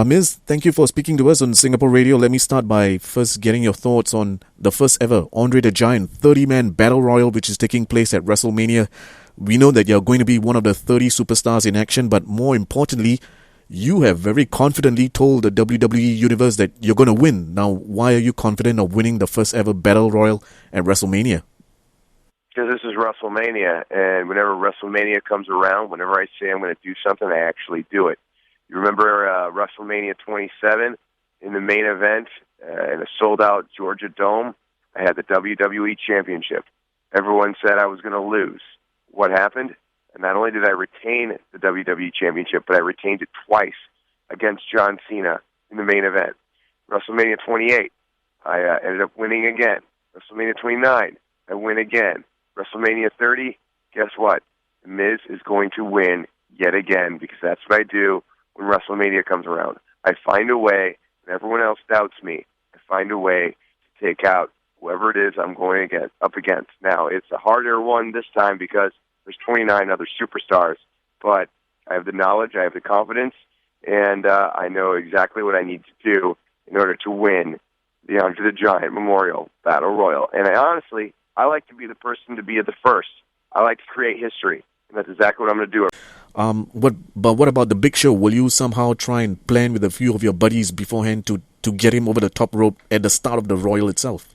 Miz, thank you for speaking to us on Singapore Radio. Let me start by first getting your thoughts on the first ever Andre the Giant 30-man Battle Royal, which is taking place at WrestleMania. We know that you're going to be one of the 30 superstars in action, but more importantly, you have very confidently told the WWE Universe that you're going to win. Now, why are you confident of winning the first ever Battle Royal at WrestleMania? Because this is WrestleMania, and whenever WrestleMania comes around, whenever I say I'm going to do something, I actually do it. You remember WrestleMania 27 in the main event in a sold-out Georgia Dome? I had the WWE Championship. Everyone said I was going to lose. What happened? And not only did I retain the WWE Championship, but I retained it twice against John Cena in the main event. WrestleMania 28, I ended up winning again. WrestleMania 29, I win again. WrestleMania 30, guess what? The Miz is going to win yet again because that's what I do when WrestleMania comes around. I find a way, and everyone else doubts me, I find a way to take out whoever it is I'm going up against. Now, it's a harder one this time because there's 29 other superstars, but I have the knowledge, I have the confidence, and I know exactly what I need to do in order to win the Andre the Giant Memorial Battle Royal. And I like to be the person to be at the first. I like to create history, and that's exactly what I'm going to do. What about the Big Show? Will you somehow try and plan with a few of your buddies beforehand to get him over the top rope at the start of the Royal itself?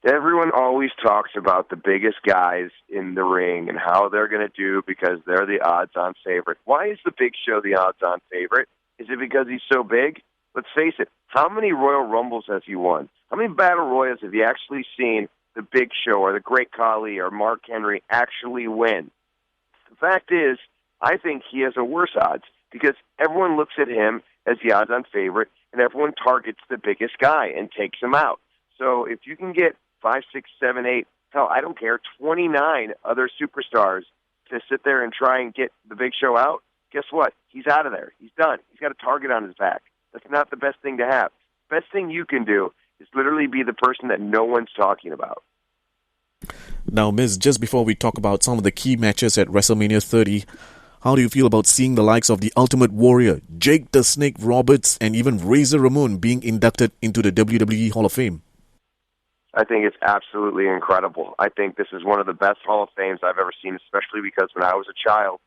Everyone always talks about the biggest guys in the ring and how they're going to do because they're the odds-on favorite. Why is the Big Show the odds-on favorite? Is it because he's so big? Let's face it, how many Royal Rumbles has he won? How many Battle Royals have you actually seen the Big Show or the Great Khali or Mark Henry actually win? The fact is, I think he has a worse odds because everyone looks at him as the odds-on favorite and everyone targets the biggest guy and takes him out. So if you can get 5, 6, 7, 8, hell, I don't care, 29 other superstars to sit there and try and get the Big Show out, guess what? He's out of there. He's done. He's got a target on his back. That's not the best thing to have. Best thing you can do is literally be the person that no one's talking about. Now, Miz, just before we talk about some of the key matches at WrestleMania 30, how do you feel about seeing the likes of the Ultimate Warrior, Jake the Snake Roberts, and even Razor Ramon being inducted into the WWE Hall of Fame? I think it's absolutely incredible. I think this is one of the best Hall of Fames I've ever seen, especially because when I was a child,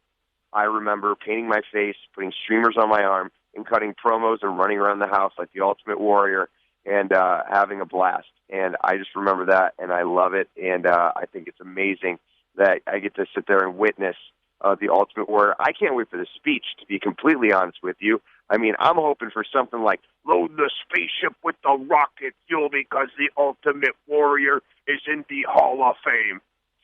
I remember painting my face, putting streamers on my arm, and cutting promos and running around the house like the Ultimate Warrior and having a blast. And I just remember that, and I love it, and I think it's amazing that I get to sit there and witness the Ultimate Warrior. I can't wait for the speech, to be completely honest with you. I mean, I'm hoping for something like, load the spaceship with the rocket fuel because the Ultimate Warrior is in the Hall of Fame.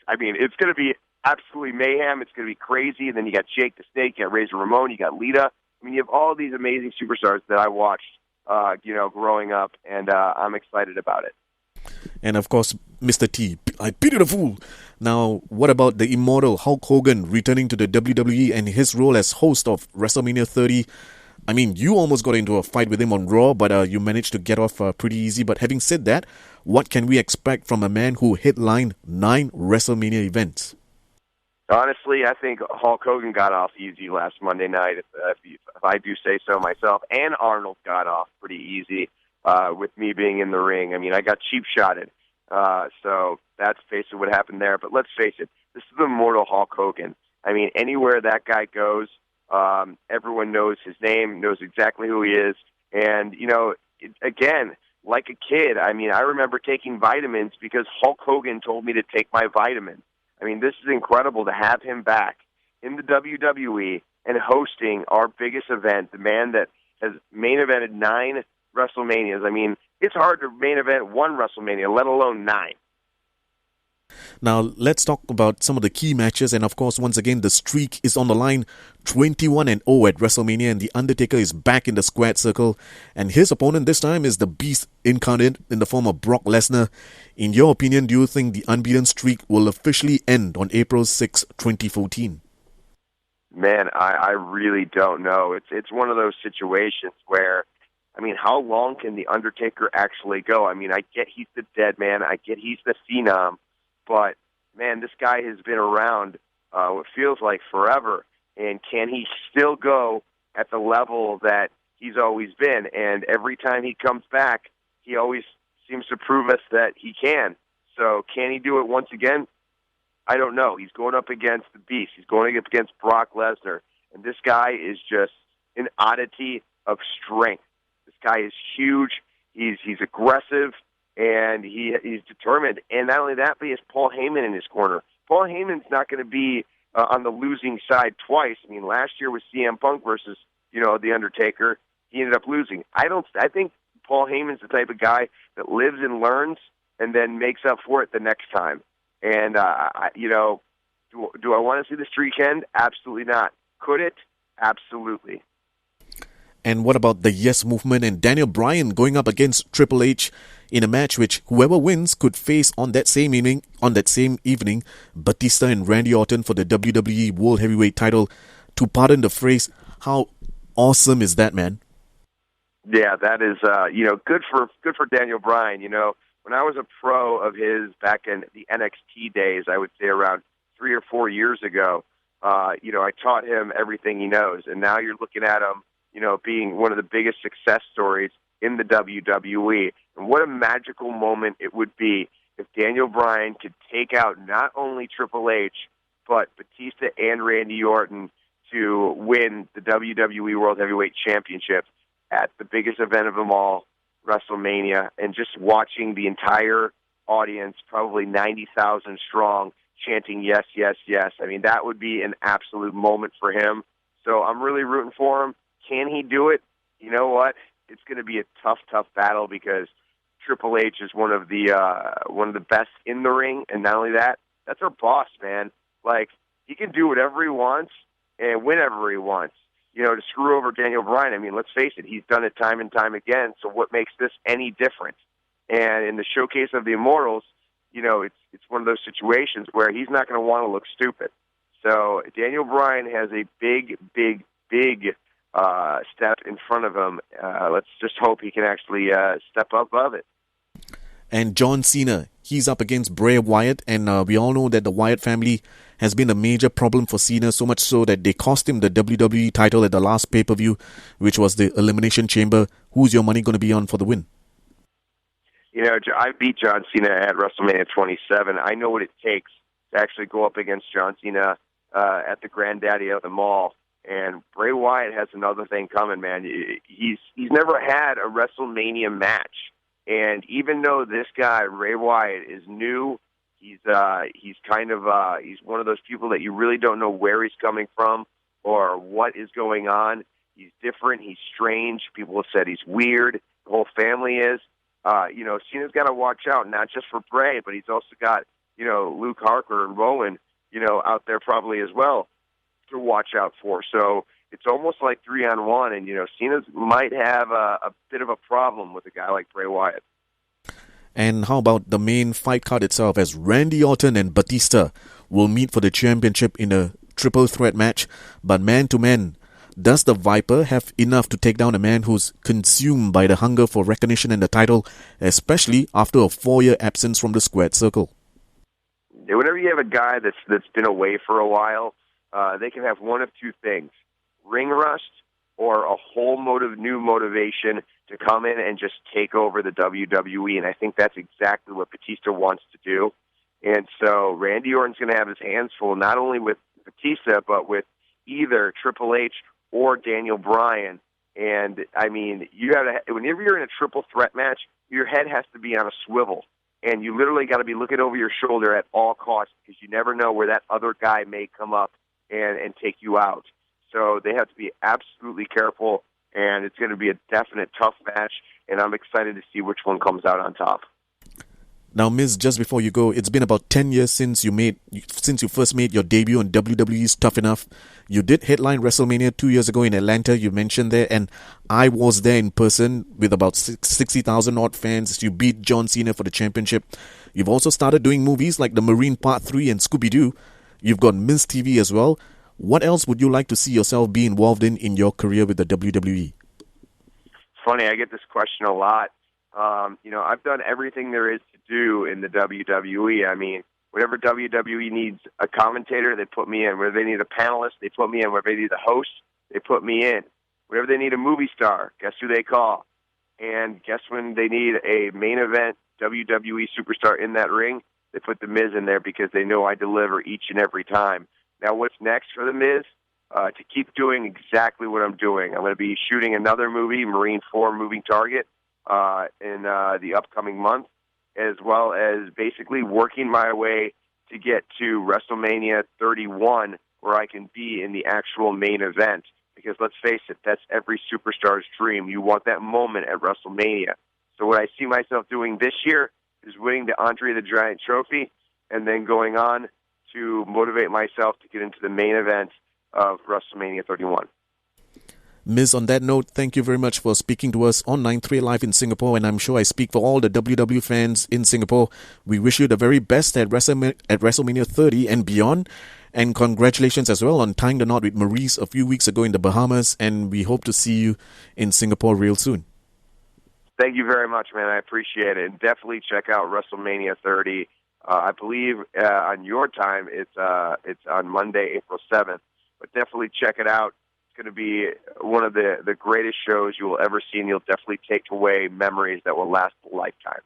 I mean, it's going to be absolutely mayhem. It's going to be crazy. And then you got Jake the Snake, you got Razor Ramon, you got Lita. I mean, you have all these amazing superstars that I watched, growing up, and I'm excited about it. And of course, Mr. T, I pity the fool. Now, what about the immortal Hulk Hogan returning to the WWE and his role as host of WrestleMania 30? I mean, you almost got into a fight with him on Raw, but you managed to get off pretty easy. But having said that, what can we expect from a man who headlined 9 WrestleMania events? Honestly, I think Hulk Hogan got off easy last Monday night, if I do say so myself, and Arnold got off pretty easy with me being in the ring. I mean, I got cheap-shotted, so that's basically what happened there. But let's face it, this is the immortal Hulk Hogan. I mean, anywhere that guy goes, everyone knows his name, knows exactly who he is. And, again, like a kid, I mean, I remember taking vitamins because Hulk Hogan told me to take my vitamins. I mean, this is incredible to have him back in the WWE and hosting our biggest event, the man that has main evented 9 WrestleManias. I mean, it's hard to main event 1 WrestleMania, let alone 9. Now, let's talk about some of the key matches. And of course, once again, the streak is on the line. 21-0 at WrestleMania, and The Undertaker is back in the squared circle. And his opponent this time is the Beast incarnate in the form of Brock Lesnar. In your opinion, do you think the unbeaten streak will officially end on April 6, 2014? Man, I really don't know. It's one of those situations where, I mean, how long can The Undertaker actually go? I mean, I get he's the dead man. I get he's the phenom. But, man, this guy has been around what feels like forever. And can he still go at the level that he's always been. And every time he comes back, he always seems to prove us that he can. So can he do it once again? I don't know. He's going up against the Beast. He's going up against Brock Lesnar. And this guy is just an oddity of strength. This guy is huge. He's aggressive, and he's determined. And not only that, but he has Paul Heyman in his corner. Paul Heyman's not going to be on the losing side twice. I mean, last year was CM Punk versus, The Undertaker. He ended up losing. I think Paul Heyman's the type of guy that lives and learns and then makes up for it the next time. And, do I want to see the streak end? Absolutely not. Could it? Absolutely. And what about the Yes Movement and Daniel Bryan going up against Triple H in a match which whoever wins could face on that same evening, Batista and Randy Orton for the WWE World Heavyweight title? To pardon the phrase, how awesome is that, man? Yeah, that is, good for Daniel Bryan. When I was a pro of his back in the NXT days, I would say around 3 or 4 years ago, I taught him everything he knows. And now you're looking at him, being one of the biggest success stories in the WWE. And what a magical moment it would be if Daniel Bryan could take out not only Triple H, but Batista and Randy Orton to win the WWE World Heavyweight Championship at the biggest event of them all, WrestleMania, and just watching the entire audience, probably 90,000 strong, chanting yes, yes, yes. I mean, that would be an absolute moment for him. So I'm really rooting for him. Can he do it? You know what? It's going to be a tough battle because Triple H is one of the best in the ring, and not only that, that's our boss, man. Like, he can do whatever he wants and whenever he wants. To screw over Daniel Bryan, I mean, let's face it, he's done it time and time again, so what makes this any different? And in the Showcase of the Immortals, it's one of those situations where he's not going to want to look stupid. So Daniel Bryan has a big step in front of him. Let's just hope he can actually step up above it. And John Cena, he's up against Bray Wyatt, and we all know that the Wyatt family has been a major problem for Cena, so much so that they cost him the WWE title at the last pay-per-view, which was the Elimination Chamber. Who's your money going to be on for the win? I beat John Cena at WrestleMania 27. I know what it takes to actually go up against John Cena at the granddaddy of them all. And Bray Wyatt has another thing coming, man. He's never had a WrestleMania match. And even though this guy, Bray Wyatt, is new, he's one of those people that you really don't know where he's coming from or what is going on. He's different. He's strange. People have said he's weird. The whole family is. Cena's got to watch out, not just for Bray, but he's also got, Luke Harper and Rowan, out there probably as well to watch out for. So it's almost like 3-on-1, and, Cena might have a bit of a problem with a guy like Bray Wyatt. And how about the main fight card itself, as Randy Orton and Batista will meet for the championship in a triple threat match, but man to man, does the Viper have enough to take down a man who's consumed by the hunger for recognition and the title, especially after a 4-year absence from the squared circle? Whenever you have a guy that's been away for a while, they can have one of two things: ring rust or a whole new motivation to come in and just take over the WWE. And I think that's exactly what Batista wants to do. And so Randy Orton's going to have his hands full, not only with Batista, but with either Triple H or Daniel Bryan. And, I mean, whenever you're in a triple threat match, your head has to be on a swivel. And you literally got to be looking over your shoulder at all costs because you never know where that other guy may come up and take you out. So they have to be absolutely careful, and it's going to be a definite tough match, and I'm excited to see which one comes out on top. Now, Miz, just before you go, it's been about 10 years since you first made your debut on WWE's Tough Enough. You did headline WrestleMania 2 years ago in Atlanta, you mentioned there, and I was there in person with about 60,000 odd fans. You beat John Cena for the championship. You've also started doing movies like The Marine Part 3 and Scooby-Doo. You've got Miz TV as well. What else would you like to see yourself be involved in your career with the WWE? Funny, I get this question a lot. I've done everything there is to do in the WWE. I mean, whenever WWE needs a commentator, they put me in. Where they need a panelist, they put me in. Where they need a host, they put me in. Whenever they need a movie star, guess who they call? And guess when they need a main event WWE superstar in that ring, they put The Miz in there because they know I deliver each and every time. Now, what's next for The Miz? To keep doing exactly what I'm doing. I'm going to be shooting another movie, Marine 4 Moving Target, in the upcoming month, as well as basically working my way to get to WrestleMania 31, where I can be in the actual main event. Because let's face it, that's every superstar's dream. You want that moment at WrestleMania. So what I see myself doing this year is winning the Andre the Giant trophy and then going on to motivate myself to get into the main event of WrestleMania 31. Miz, on that note, thank you very much for speaking to us on 9-3 Live in Singapore, and I'm sure I speak for all the WWE fans in Singapore. We wish you the very best at WrestleMania 30 and beyond, and congratulations as well on tying the knot with Maurice a few weeks ago in the Bahamas, and we hope to see you in Singapore real soon. Thank you very much, man. I appreciate it. And definitely check out WrestleMania 30. I believe on your time it's on Monday, April 7th. But definitely check it out. It's going to be one of the greatest shows you will ever see, and you'll definitely take away memories that will last a lifetime.